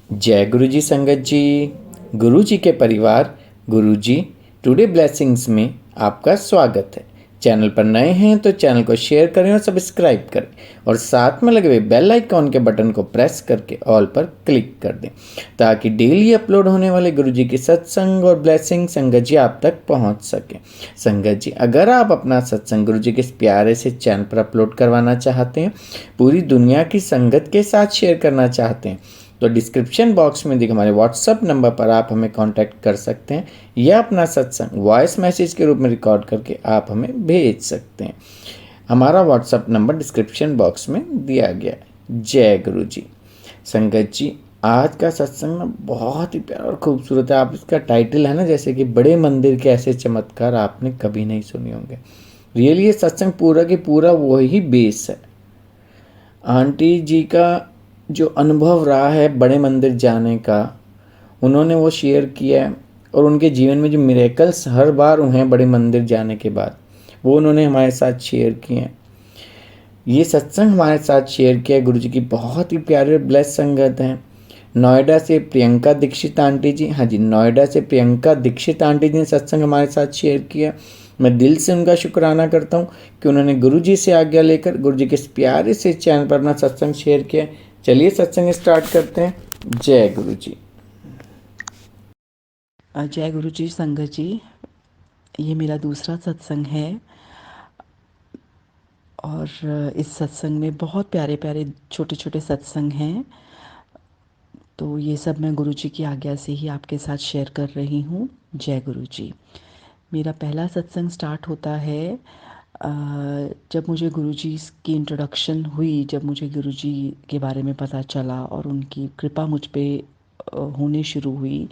जय गुरु जी संगत जी। गुरु जी के परिवार गुरु जी टुडे ब्लेसिंग्स में आपका स्वागत है। चैनल पर नए हैं तो चैनल को शेयर करें और सब्सक्राइब करें और साथ में लगे हुए बेल आइकॉन के बटन को प्रेस करके ऑल पर क्लिक कर दें ताकि डेली अपलोड होने वाले गुरु जी के सत्संग और ब्लेसिंग संगत जी आप तक पहुंच सके। संगत जी, अगर आप अपना सत्संग गुरु जी के इस प्यारे से चैनल पर अपलोड करवाना चाहते हैं, पूरी दुनिया की संगत के साथ शेयर करना चाहते हैं, तो डिस्क्रिप्शन बॉक्स में दिखे हमारे व्हाट्सअप नंबर पर आप हमें कांटेक्ट कर सकते हैं या अपना सत्संग वॉइस मैसेज के रूप में रिकॉर्ड करके आप हमें भेज सकते हैं। हमारा व्हाट्सअप नंबर डिस्क्रिप्शन बॉक्स में दिया गया है। जय गुरु जी। संगत जी, आज का सत्संग ना बहुत ही प्यारा और खूबसूरत है। आप इसका टाइटल है ना, जैसे कि बड़े मंदिर के ऐसे चमत्कार आपने कभी नहीं सुने होंगे। रियली ये सत्संग पूरा के पूरा वही बेस है। आंटी जी का जो अनुभव रहा है बड़े मंदिर जाने का, उन्होंने वो शेयर किया है और उनके जीवन में जो मिरेकल्स हर बार उन्हें बड़े मंदिर जाने के बाद वो उन्होंने हमारे साथ शेयर किए हैं। ये सत्संग हमारे साथ शेयर किया गुरु जी की बहुत ही प्यारी और ब्लेस संगत हैं। नोएडा से प्रियंका दीक्षित आंटी जी, हाँ जी, नोएडा से प्रियंका दीक्षित आंटी जी ने सत्संग हमारे साथ शेयर किया। मैं दिल से उनका शुक्राना करता हूँ कि उन्होंने गुरु जी से आज्ञा लेकर गुरु जी के इस प्यारे से चैनल पर अपना सत्संग शेयर किया। चलिए सत्संग स्टार्ट करते हैं। जय गुरु जी। जय गुरु जी संगत जी। ये मेरा दूसरा सत्संग है और इस सत्संग में बहुत प्यारे प्यारे छोटे छोटे सत्संग हैं। तो ये सब मैं गुरु जी की आज्ञा से ही आपके साथ शेयर कर रही हूँ। जय गुरु जी। मेरा पहला सत्संग स्टार्ट होता है जब मुझे गुरु जी की इंट्रोडक्शन हुई, जब मुझे गुरु जी के बारे में पता चला और उनकी कृपा मुझ पे होनी शुरू हुई,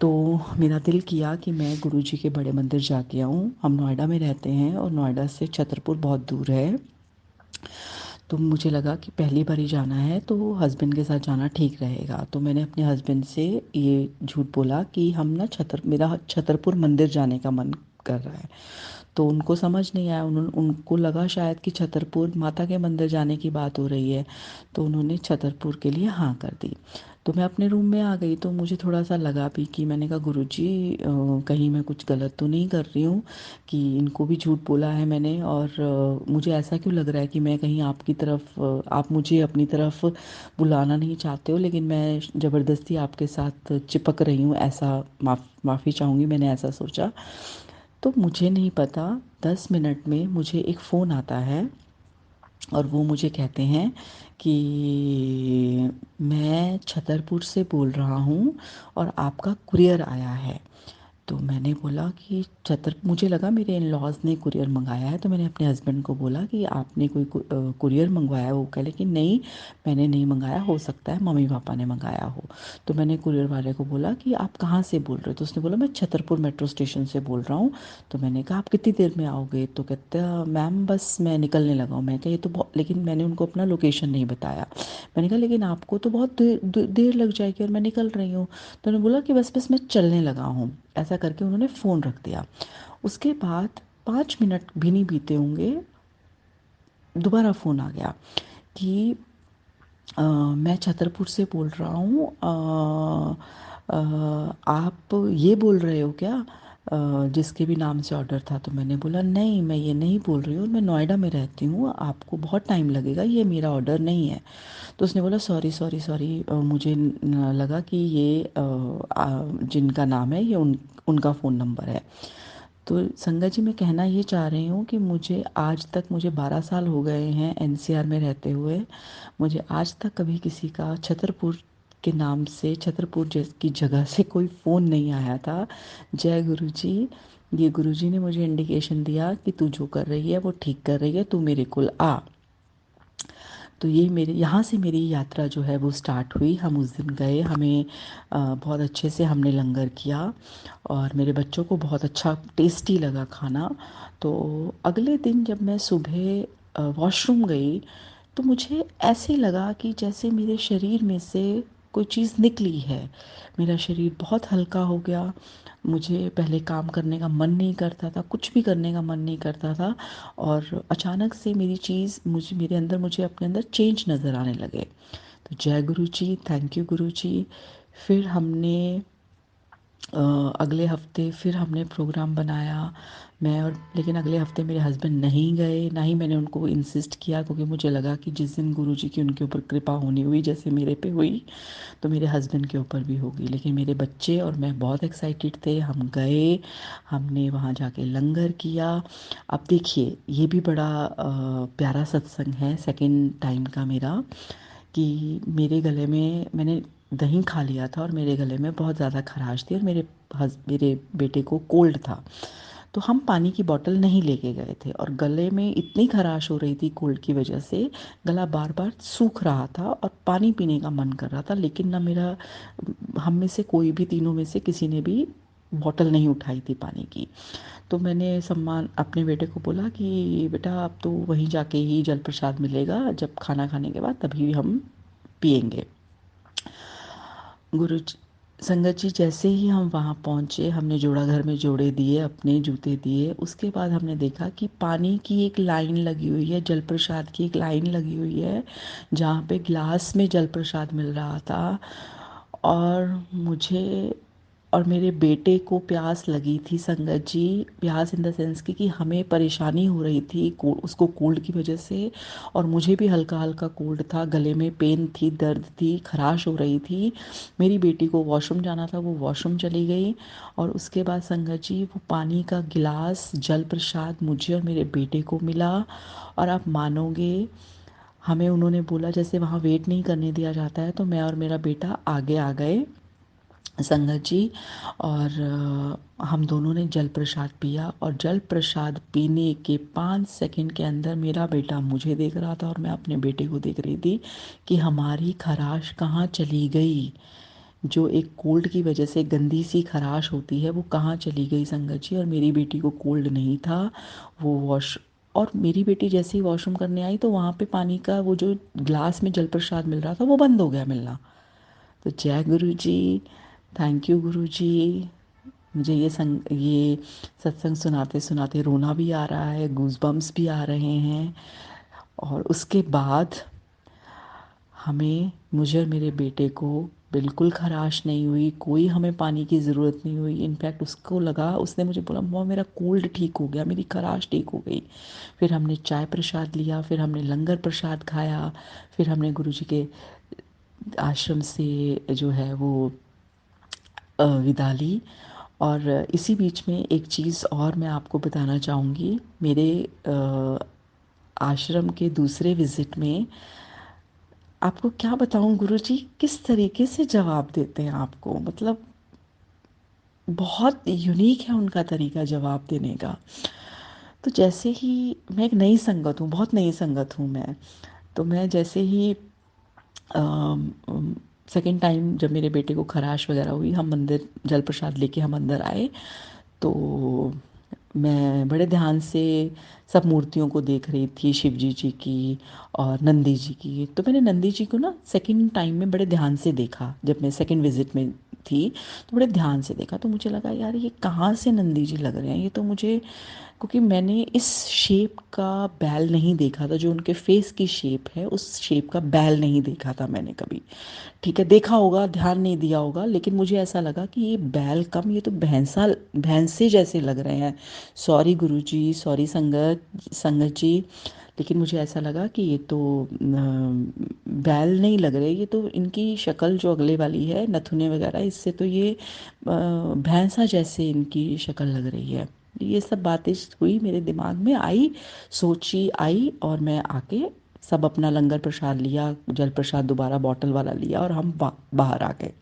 तो मेरा दिल किया कि मैं गुरु जी के बड़े मंदिर जाके आऊँ। हम नोएडा में रहते हैं और नोएडा से छतरपुर बहुत दूर है। तो मुझे लगा कि पहली बार ही जाना है तो हस्बैंड के साथ जाना ठीक रहेगा। तो मैंने अपने हस्बैंड से ये झूठ बोला कि हम ना मेरा छतरपुर मंदिर जाने का मन कर रहा है। तो उनको समझ नहीं आया, उनको लगा शायद कि छतरपुर माता के मंदिर जाने की बात हो रही है। तो उन्होंने छतरपुर के लिए हाँ कर दी। तो मैं अपने रूम में आ गई तो मुझे थोड़ा सा लगा भी कि मैंने कहा गुरुजी कहीं मैं कुछ गलत तो नहीं कर रही हूँ कि इनको भी झूठ बोला है मैंने, और मुझे ऐसा क्यों लग रहा है कि मैं कहीं आपकी तरफ आप मुझे अपनी तरफ बुलाना नहीं चाहते हो, लेकिन मैं ज़बरदस्ती आपके साथ चिपक रही हूँ, ऐसा माफ़ी चाहूँगी, मैंने ऐसा सोचा। तो मुझे नहीं पता 10 मिनट में मुझे एक फ़ोन आता है और वो मुझे कहते हैं कि मैं छतरपुर से बोल रहा हूँ और आपका कुरियर आया है। तो मैंने बोला कि मुझे लगा मेरे इन लॉज ने कुरियर मंगाया है। तो मैंने अपने हस्बैंड को बोला कि आपने कोई कुरियर मंगवाया है? वो कह कि नहीं, मैंने नहीं मंगाया, हो सकता है मम्मी पापा ने मंगाया हो। तो मैंने कुरियर वाले को बोला कि आप कहाँ से बोल रहे हो? तो उसने बोला मैं छतरपुर मेट्रो स्टेशन से बोल रहा हूँ। तो मैंने कहा आप कितनी देर में आओगे? तो कहता मैम बस मैं निकलने लगा हूँ। मैं कहा ये तो बहुत, लेकिन मैंने उनको अपना लोकेशन नहीं बताया। मैंने कहा लेकिन आपको तो बहुत देर लग जाएगी और मैं निकल रही हूँ। तो उन्होंने बोला कि बस बस मैं चलने लगा हूँ। ऐसा करके उन्होंने फ़ोन रख दिया। उसके बाद 5 मिनट भी नहीं बीते होंगे, दोबारा फ़ोन आ गया कि मैं छतरपुर से बोल रहा हूँ, आप ये बोल रहे हो क्या जिसके भी नाम से ऑर्डर था? तो मैंने बोला नहीं, मैं ये नहीं बोल रही हूँ, मैं नोएडा में रहती हूँ, आपको बहुत टाइम लगेगा, ये मेरा ऑर्डर नहीं है। तो उसने बोला सॉरी सॉरी सॉरी, मुझे लगा कि ये जिनका नाम है ये उनका फ़ोन नंबर है। तो संगत जी, मैं कहना ये चाह रही हूँ कि मुझे आज तक, मुझे 12 साल हो गए हैं एनसीआर में रहते हुए, मुझे आज तक कभी किसी का छतरपुर के नाम से, छतरपुर की जगह से कोई फ़ोन नहीं आया था। जय गुरु जी। ये गुरु जी ने मुझे इंडिकेशन दिया कि तू जो कर रही है वो ठीक कर रही है, तू मेरे कुल आ। तो ये मेरे यहाँ से मेरी यात्रा जो है वो स्टार्ट हुई। हम उस दिन गए, हमें बहुत अच्छे से हमने लंगर किया और मेरे बच्चों को बहुत अच्छा टेस्टी लगा खाना। तो अगले दिन जब मैं सुबह वॉशरूम गई तो मुझे ऐसे लगा कि जैसे मेरे शरीर में से कोई चीज़ निकली है। मेरा शरीर बहुत हल्का हो गया। मुझे पहले काम करने का मन नहीं करता था, कुछ भी करने का मन नहीं करता था, और अचानक से मेरी चीज़ मुझे मेरे अंदर मुझे अपने अंदर चेंज नज़र आने लगे। तो जय गुरु जी, थैंक यू गुरु जी। फिर हमने अगले हफ्ते फिर हमने प्रोग्राम बनाया, मैं और, लेकिन अगले हफ्ते मेरे हस्बैंड नहीं गए, ना ही मैंने उनको इंसिस्ट किया, क्योंकि मुझे लगा कि जिस दिन गुरुजी की उनके ऊपर कृपा होनी हुई जैसे मेरे पे हुई, तो मेरे हस्बैंड के ऊपर भी होगी। लेकिन मेरे बच्चे और मैं बहुत एक्साइटेड थे, हम गए, हमने वहाँ जाके लंगर किया। अब देखिए ये भी बड़ा प्यारा सत्संग है, सेकंड टाइम का मेरा, कि मेरे गले में मैंने दही खा लिया था और मेरे गले में बहुत ज़्यादा खराश थी और मेरे बेटे को कोल्ड था। तो हम पानी की बॉटल नहीं लेके गए थे और गले में इतनी खराश हो रही थी कोल्ड की वजह से, गला बार बार सूख रहा था और पानी पीने का मन कर रहा था, लेकिन ना मेरा, हम में से कोई भी, तीनों में से किसी ने भी बॉटल नहीं उठाई थी पानी की। तो मैंने सम्मान अपने बेटे को बोला कि बेटा अब तो वहीं जाके ही जल प्रसाद मिलेगा, जब खाना खाने के बाद तभी हम पिएंगे। गुरु संगत जी, जैसे ही हम वहाँ पहुँचे, हमने जोड़ा घर में जोड़े दिए, अपने जूते दिए, उसके बाद हमने देखा कि पानी की एक लाइन लगी हुई है, जल प्रसाद की एक लाइन लगी हुई है, जहाँ पे ग्लास में जल प्रसाद मिल रहा था। और मुझे और मेरे बेटे को प्यास लगी थी संगत जी, प्यास इन द सेंस कि हमें परेशानी हो रही थी उसको कोल्ड की वजह से, और मुझे भी हल्का हल्का कोल्ड था, गले में पेन थी, दर्द थी, खराश हो रही थी। मेरी बेटी को वॉशरूम जाना था, वो वॉशरूम चली गई। और उसके बाद संगत जी वो पानी का गिलास जल प्रसाद मुझे और मेरे बेटे को मिला। और आप मानोगे, हमें उन्होंने बोला जैसे वहाँ वेट नहीं करने दिया जाता है, तो मैं और मेरा बेटा आगे आ गए संगत जी। और हम दोनों ने जल प्रसाद पिया और जल प्रसाद पीने के 5 सेकंड के अंदर मेरा बेटा मुझे देख रहा था और मैं अपने बेटे को देख रही थी कि हमारी खराश कहाँ चली गई, जो एक कोल्ड की वजह से गंदी सी खराश होती है वो कहाँ चली गई संगत जी। और मेरी बेटी को कोल्ड नहीं था, वो वॉश और मेरी बेटी जैसे ही वॉशरूम करने आई तो वहाँ पे पानी का वो जो ग्लास में जल प्रसाद मिल रहा था वो बंद हो गया मिलना। तो जय गुरु जी, थैंक यू गुरु जी। मुझे ये सत्संग सुनाते सुनाते रोना भी आ रहा है, गूज़ बम्प्स भी आ रहे हैं। और उसके बाद हमें, मुझे और मेरे बेटे को बिल्कुल खराश नहीं हुई, कोई हमें पानी की ज़रूरत नहीं हुई। इनफैक्ट उसको लगा, उसने मुझे बोला मम्मा मेरा कोल्ड ठीक हो गया, मेरी खराश ठीक हो गई। फिर हमने चाय प्रसाद लिया, फिर हमने लंगर प्रसाद खाया, फिर हमने गुरु जी के आश्रम से जो है वो विदा ली। और इसी बीच में एक चीज़ और मैं आपको बताना चाहूँगी, मेरे आश्रम के दूसरे विज़िट में, आपको क्या बताऊँ गुरु जी किस तरीके से जवाब देते हैं आपको, मतलब बहुत यूनिक है उनका तरीका जवाब देने का। तो जैसे ही, मैं एक नई संगत हूँ, बहुत नई संगत हूँ मैं, तो मैं जैसे ही सेकेंड टाइम जब मेरे बेटे को खराश वगैरह हुई, हम मंदिर जल प्रसाद लेके हम अंदर आए, तो मैं बड़े ध्यान से सब मूर्तियों को देख रही थी, शिव जी की और नंदी जी की। तो मैंने नंदी जी को ना सेकंड टाइम में बड़े ध्यान से देखा, जब मैं सेकंड विजिट में थी तो बड़े ध्यान से देखा, तो मुझे लगा यार ये कहाँ से नंदी जी लग रहे हैं, ये तो मुझे, क्योंकि मैंने इस शेप का बैल नहीं देखा था, जो उनके फेस की शेप है उस शेप का बैल नहीं देखा था मैंने कभी। ठीक है, देखा होगा, ध्यान नहीं दिया होगा, लेकिन मुझे ऐसा लगा कि ये बैल कम, ये तो भैंसे जैसे लग रहे हैं। सॉरी गुरुजी, सॉरी संगत संगत जी, लेकिन मुझे ऐसा लगा कि ये तो बैल नहीं लग रहे, ये तो इनकी शक्ल जो अगले वाली है, नथुने वगैरह, इससे तो ये भैंसा जैसे इनकी शक्ल लग रही है। ये सब बातें हुई मेरे दिमाग में आई, सोची आई, और मैं आके सब अपना लंगर प्रसाद लिया, जल प्रसाद दोबारा बॉटल वाला लिया और हम बाहर आ गए।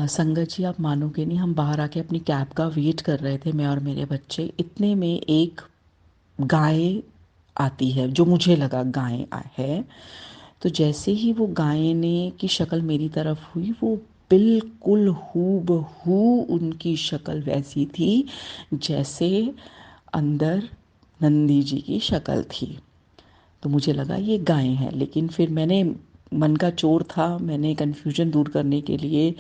संगत जी आप मानोगे नहीं, हम बाहर आके अपनी कैब का वेट कर रहे थे, मैं और मेरे बच्चे, इतने में एक गाय आती है, जो मुझे लगा गाय है। तो जैसे ही वो गाय ने की शक्ल मेरी तरफ हुई, वो बिल्कुल हूबहू उनकी शक्ल वैसी थी जैसे अंदर नंदी जी की शक्ल थी। तो मुझे लगा ये गाय हैं, लेकिन फिर मैंने, मन का चोर था, मैंने कन्फ्यूजन दूर करने के लिए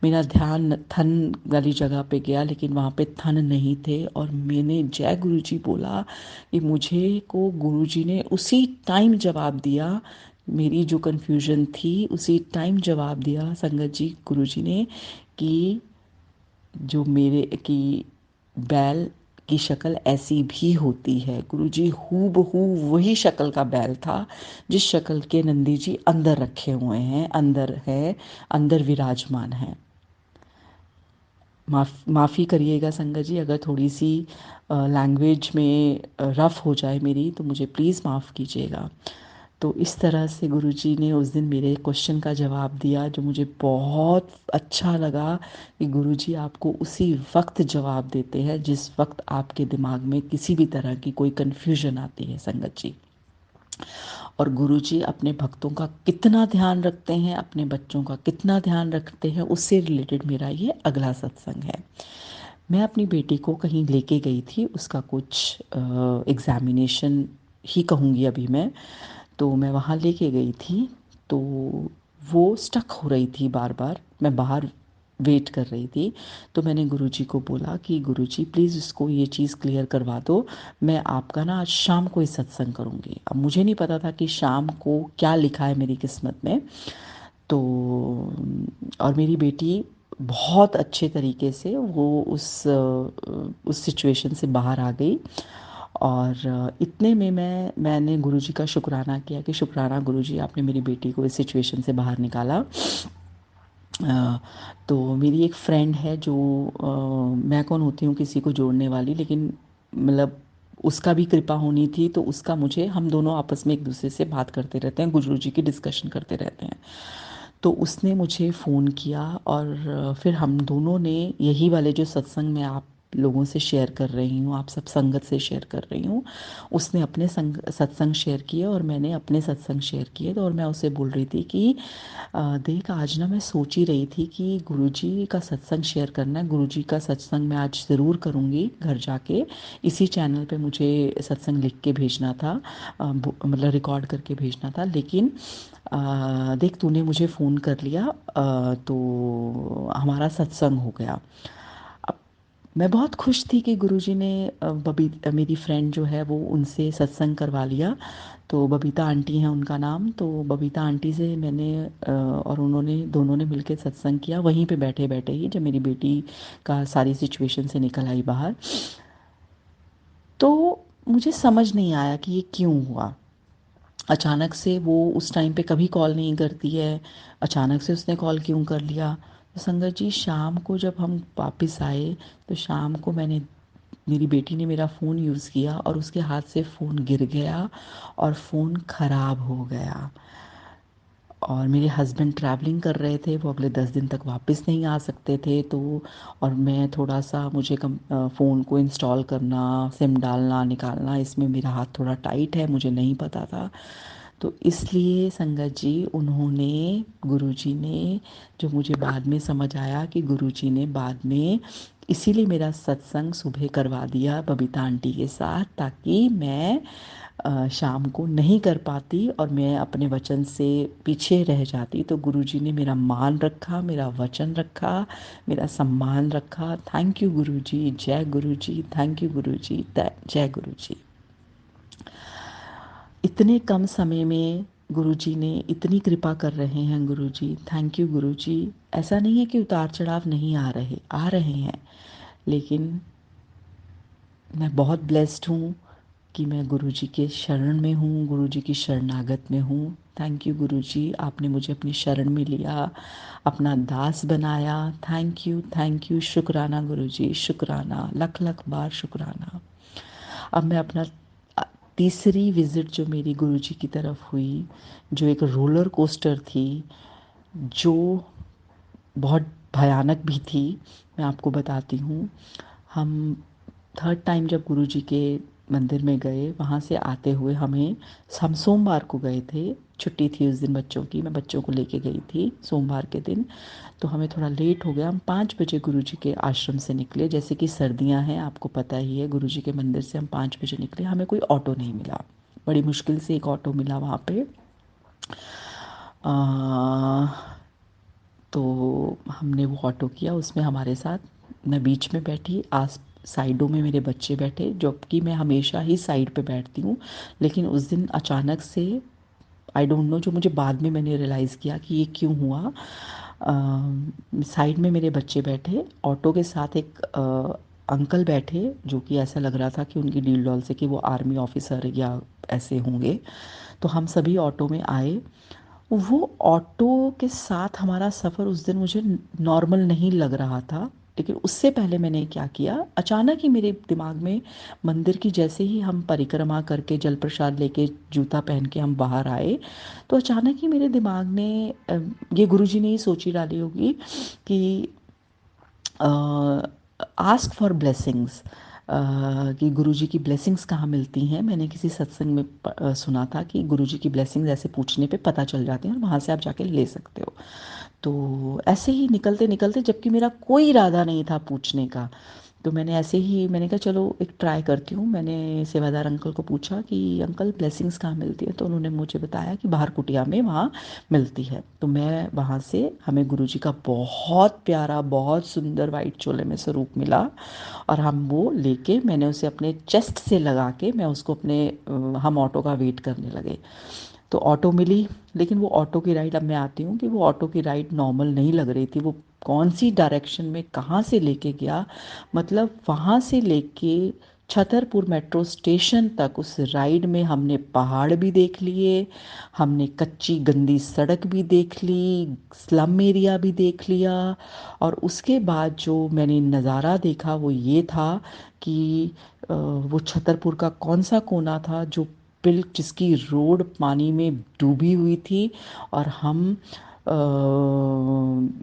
मेरा ध्यान थन वाली जगह पे गया, लेकिन वहाँ पे थन नहीं थे, और मैंने जय गुरुजी बोला कि मुझे को गुरुजी ने उसी टाइम जवाब दिया मेरी जो कन्फ्यूजन थी उसी टाइम जवाब दिया संगत जी, गुरुजी ने, कि जो मेरे की बैल की शक्ल ऐसी भी होती है। गुरुजी हूबहू वही शक्ल का बैल था जिस शक्ल के नंदी जी अंदर रखे हुए हैं, अंदर है, अंदर विराजमान है। माफ़ी करिएगा संगत जी, अगर थोड़ी सी लैंग्वेज में रफ़ हो जाए मेरी, तो मुझे प्लीज़ माफ़ कीजिएगा। तो इस तरह से गुरुजी ने उस दिन मेरे क्वेश्चन का जवाब दिया, जो मुझे बहुत अच्छा लगा कि गुरुजी आपको उसी वक्त जवाब देते हैं जिस वक्त आपके दिमाग में किसी भी तरह की कोई कन्फ्यूजन आती है संगत जी। और गुरुजी अपने भक्तों का कितना ध्यान रखते हैं, अपने बच्चों का कितना ध्यान रखते हैं, उससे रिलेटेड मेरा ये अगला सत्संग है। मैं अपनी बेटी को कहीं लेके गई थी, उसका कुछ एग्ज़ामिनेशन ही कहूँगी अभी मैं। तो मैं वहाँ लेके गई थी, तो वो स्टक हो रही थी बार बार। मैं बाहर वेट कर रही थी, तो मैंने गुरुजी को बोला कि गुरुजी प्लीज़ इसको ये चीज़ क्लियर करवा दो, मैं आपका ना आज शाम को ही सत्संग करूँगी। अब मुझे नहीं पता था कि शाम को क्या लिखा है मेरी किस्मत में। तो और मेरी बेटी बहुत अच्छे तरीके से वो उस सिचुएशन से बाहर आ गई। और इतने में मैंने गुरुजी का शुक्राना किया कि शुक्राना गुरुजी, आपने मेरी बेटी को इस सिचुएशन से बाहर निकाला। तो मेरी एक फ्रेंड है जो मैं कौन होती हूँ किसी को जोड़ने वाली, लेकिन मतलब उसका भी कृपा होनी थी, तो उसका मुझे, हम दोनों आपस में एक दूसरे से बात करते रहते हैं, गुरुजी की डिस्कशन करते रहते हैं। तो उसने मुझे फ़ोन किया और फिर हम दोनों ने यही वाले जो सत्संग मैं आप लोगों से शेयर कर रही हूँ, आप सब संगत से शेयर कर रही हूँ, उसने अपने सत्संग शेयर किए और मैंने अपने सत्संग शेयर किए। तो और मैं उसे बोल रही थी कि देख, आज ना मैं सोच ही रही थी कि गुरुजी का सत्संग शेयर करना है, गुरुजी का सत्संग मैं आज ज़रूर करूँगी घर जाके। इसी चैनल पे मुझे सत्संग लिख के भेजना था, मतलब रिकॉर्ड करके भेजना था, लेकिन देख तूने मुझे फ़ोन कर लिया, तो हमारा सत्संग हो गया। अब मैं बहुत खुश थी कि गुरुजी ने मेरी फ्रेंड जो है वो उनसे सत्संग करवा लिया। तो बबीता आंटी हैं उनका नाम, तो बबीता आंटी से मैंने और उन्होंने दोनों ने मिलकर सत्संग किया वहीं पे बैठे बैठे ही, जब मेरी बेटी का सारी सिचुएशन से निकल आई बाहर। तो मुझे समझ नहीं आया कि ये क्यों हुआ। अचानक से वो उस टाइम पे कभी कॉल नहीं करती है, अचानक से उसने कॉल क्यों कर लिया। तो संगत जी, शाम को जब हम वापस आए, तो शाम को मेरी बेटी ने मेरा फ़ोन यूज़ किया और उसके हाथ से फ़ोन गिर गया और फ़ोन ख़राब हो गया। और मेरे हस्बैंड ट्रैवलिंग कर रहे थे, वो अगले 10 दिन तक वापस नहीं आ सकते थे। तो और मैं थोड़ा सा, मुझे फ़ोन को इंस्टॉल करना, सिम डालना निकालना, इसमें मेरा हाथ थोड़ा टाइट है, मुझे नहीं पता था। तो इसलिए संगत जी, उन्होंने, गुरुजी ने, जो मुझे बाद में समझ आया कि गुरुजी ने बाद में इसीलिए मेरा सत्संग सुबह करवा दिया बबीता आंटी के साथ, ताकि मैं शाम को नहीं कर पाती और मैं अपने वचन से पीछे रह जाती। तो गुरुजी ने मेरा मान रखा, मेरा वचन रखा, मेरा सम्मान रखा। थैंक यू गुरुजी, जय गुरुजी, थैंक यू गुरुजी, जय गुरुजी। इतने कम समय में गुरुजी ने इतनी कृपा कर रहे हैं गुरुजी, थैंक यू गुरुजी। ऐसा नहीं है कि उतार चढ़ाव नहीं आ रहे हैं, लेकिन मैं बहुत ब्लेस्ड हूँ कि मैं गुरुजी के शरण में हूँ, गुरुजी की शरणागत में हूँ। थैंक यू गुरुजी, आपने मुझे अपनी शरण में लिया, अपना दास बनाया। थैंक यू, शुक्राना गुरुजी, शुक्राना, लख लख बार शुक्राना। अब मैं अपना तीसरी विज़िट जो मेरी गुरुजी की तरफ हुई, जो एक रोलर कोस्टर थी, जो बहुत भयानक भी थी, मैं आपको बताती हूँ। हम थर्ड टाइम जब गुरुजी के मंदिर में गए, वहाँ से आते हुए हम सोमवार को गए थे, छुट्टी थी उस दिन बच्चों की, मैं बच्चों को लेके गई थी सोमवार के दिन। तो हमें थोड़ा लेट हो गया, हम 5 बजे गुरुजी के आश्रम से निकले। जैसे कि सर्दियाँ हैं, आपको पता ही है, गुरुजी के मंदिर से हम 5 बजे निकले, हमें कोई ऑटो नहीं मिला, बड़ी मुश्किल से एक ऑटो मिला वहाँ पे। तो हमने वो ऑटो किया, उसमें हमारे साथ, मैं बीच में बैठी, आस साइडों में मेरे बच्चे बैठे, जबकि मैं हमेशा ही साइड पे बैठती हूँ, लेकिन उस दिन अचानक से आई डोंट नो, जो मुझे बाद में मैंने रियलाइज़ किया कि ये क्यों हुआ। साइड में मेरे बच्चे बैठे, ऑटो के साथ एक अंकल बैठे जो कि ऐसा लग रहा था कि उनकी डील डॉल से कि वो आर्मी ऑफिसर या ऐसे होंगे। तो हम सभी ऑटो में आए। वो ऑटो के साथ हमारा सफ़र उस दिन मुझे नॉर्मल नहीं लग रहा था। लेकिन उससे पहले मैंने क्या किया, अचानक ही मेरे दिमाग में मंदिर की, जैसे ही हम परिक्रमा करके जल प्रसाद लेके जूता पहन के हम बाहर आए, तो अचानक ही मेरे दिमाग ने ये गुरुजी ने ही सोची डाली होगी कि आस्क फॉर ब्लेसिंग्स, कि गुरुजी की ब्लेसिंग्स कहाँ मिलती हैं। मैंने किसी सत्संग में सुना था कि गुरुजी की ब्लेसिंग्स ऐसे पूछने पे पता चल जाती हैं और वहाँ से आप जाके ले सकते हो। तो ऐसे ही निकलते निकलते, जबकि मेरा कोई इरादा नहीं था पूछने का, तो मैंने ऐसे ही मैंने कहा चलो एक ट्राई करती हूँ। मैंने सेवादार अंकल को पूछा कि अंकल ब्लेसिंग्स कहाँ मिलती है, तो उन्होंने मुझे बताया कि बाहर कुटिया में वहाँ मिलती है। तो मैं वहाँ से, हमें गुरुजी का बहुत प्यारा बहुत सुंदर वाइट चोले में स्वरूप मिला और हम वो लेके, मैंने उसे अपने चेस्ट से लगा के मैं उसको अपने हम ऑटो का वेट करने लगे। तो ऑटो मिली, लेकिन वो ऑटो की राइड, अब मैं आती हूँ कि वो ऑटो की राइड नॉर्मल नहीं लग रही थी। वो कौन सी डायरेक्शन में कहाँ से लेके गया, मतलब वहाँ से लेके छतरपुर मेट्रो स्टेशन तक उस राइड में हमने पहाड़ भी देख लिए, हमने कच्ची गंदी सड़क भी देख ली, स्लम एरिया भी देख लिया। और उसके बाद जो मैंने नज़ारा देखा वो ये था कि वो छतरपुर का कौन सा कोना था जो जिसकी रोड पानी में डूबी हुई थी, और हम अ,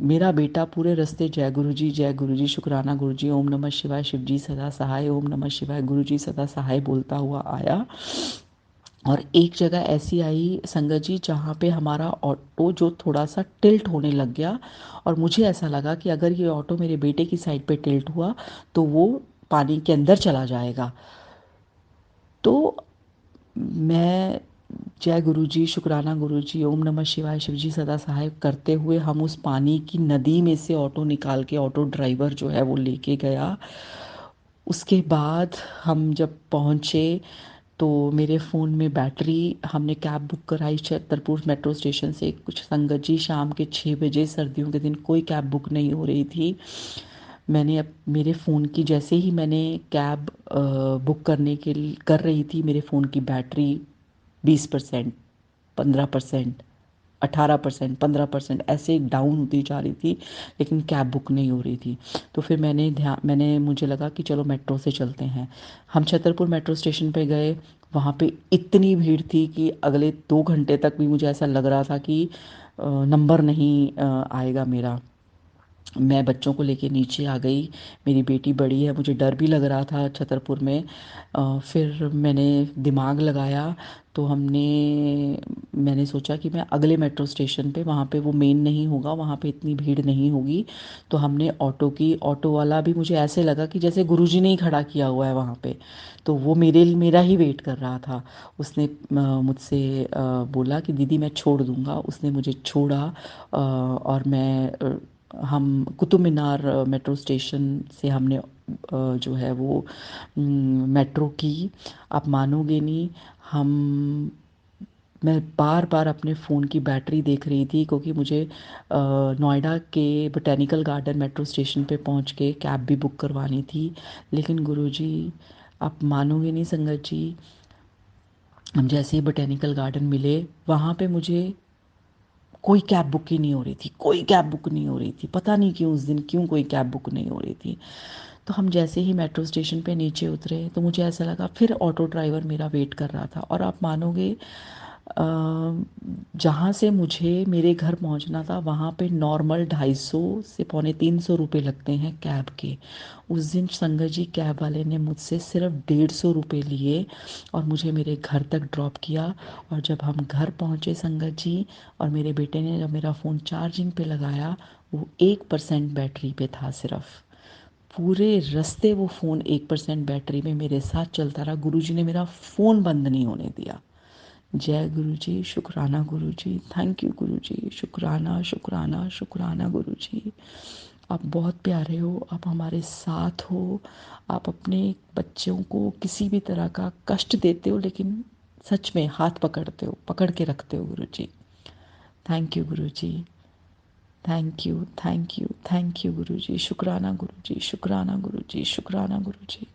मेरा बेटा पूरे रास्ते जय गुरु जी, शुक्राना गुरु जी, ओम नमः शिवाय, शिव जी सदा सहाय, ओम नमः शिवाय, गुरु जी सदा सहाय बोलता हुआ आया। और एक जगह ऐसी आई संगत जी जहाँ पे हमारा ऑटो जो थोड़ा सा टिल्ट होने लग गया, और मुझे ऐसा लगा कि अगर ये ऑटो मेरे बेटे की साइड पे टिल्ट हुआ तो वो पानी के अंदर चला जाएगा। तो मैं जय गुरु जी, शुक्राना गुरु जी, ओम नमः शिवाय, शिव जी सदा सहाय करते हुए हम उस पानी की नदी में से ऑटो निकाल के, ऑटो ड्राइवर जो है वो लेके गया। उसके बाद हम जब पहुँचे तो मेरे फ़ोन में बैटरी, हमने कैब बुक कराई छतरपुर मेट्रो स्टेशन से, कुछ संगत जी शाम के 6 बजे, सर्दियों के दिन कोई कैब बुक नहीं हो रही थी। मैंने अब मेरे फ़ोन की, जैसे ही मैंने कैब बुक करने के लिए कर रही थी, मेरे फ़ोन की बैटरी 20%, 15%, 18%, 15% ऐसे डाउन होती जा रही थी, लेकिन कैब बुक नहीं हो रही थी। तो फिर मैंने मुझे लगा कि चलो मेट्रो से चलते हैं। हम छतरपुर मेट्रो स्टेशन पे गए। वहाँ पे इतनी भीड़ थी कि अगले 2 घंटे तक भी मुझे ऐसा लग रहा था कि नंबर नहीं आएगा मेरा। मैं बच्चों को लेके नीचे आ गई। मेरी बेटी बड़ी है, मुझे डर भी लग रहा था छतरपुर में। फिर मैंने दिमाग लगाया, तो मैंने सोचा कि मैं अगले मेट्रो स्टेशन पे, वहाँ पे वो मेन नहीं होगा, वहाँ पे इतनी भीड़ नहीं होगी। तो हमने ऑटो वाला भी मुझे ऐसे लगा कि जैसे गुरुजी ने ही खड़ा किया हुआ है वहाँ पे। तो वो मेरा ही वेट कर रहा था। उसने मुझसे बोला कि दीदी मैं छोड़ दूँगा। उसने मुझे छोड़ा और हम कुतुब मीनार मेट्रो स्टेशन से हमने जो है वो मेट्रो की। आप मानोगे नहीं, हम मैं बार बार अपने फ़ोन की बैटरी देख रही थी, क्योंकि मुझे नोएडा के बोटेनिकल गार्डन मेट्रो स्टेशन पे पहुंच के कैब भी बुक करवानी थी। लेकिन गुरुजी, आप मानोगे नहीं संगत जी, हम जैसे ही बोटेनिकल गार्डन मिले, वहाँ पे मुझे कोई कैब बुक ही नहीं हो रही थी, कोई कैब बुक नहीं हो रही थी। पता नहीं क्यों उस दिन क्यों कोई कैब बुक नहीं हो रही थी। तो हम जैसे ही मेट्रो स्टेशन पे नीचे उतरे तो मुझे ऐसा लगा, फिर ऑटो ड्राइवर मेरा वेट कर रहा था। और आप मानोगे, अ, जहाँ से मुझे मेरे घर पहुँचना था वहाँ पे नॉर्मल 250 से पौने 300 रुपये लगते हैं कैब के। उस दिन संगत जी कैब वाले ने मुझसे सिर्फ 150 रुपये लिए और मुझे मेरे घर तक ड्रॉप किया। और जब हम घर पहुँचे संगत जी, और मेरे बेटे ने जब मेरा फ़ोन चार्जिंग पे लगाया, वो 1% बैटरी पे था सिर्फ। पूरे रास्ते वो फ़ोन 1% बैटरी में मेरे साथ चलता रहा। गुरुजी ने मेरा फ़ोन बंद नहीं होने दिया। जय गुरु जी, शुक्राना गुरु जी, थैंक यू गुरु जी, शुक्राना शुक्राना शुक्राना गुरु जी। आप बहुत प्यारे हो, आप हमारे साथ हो। आप अपने बच्चों को किसी भी तरह का कष्ट देते हो, लेकिन सच में हाथ पकड़ते हो, पकड़ के रखते हो गुरु ji. Thank you Guru ji, thank you, thank you, thank you Guru ji. शुक्राना गुरु जी, शुक्राना गुरु जी, शुक्राना गुरु जी।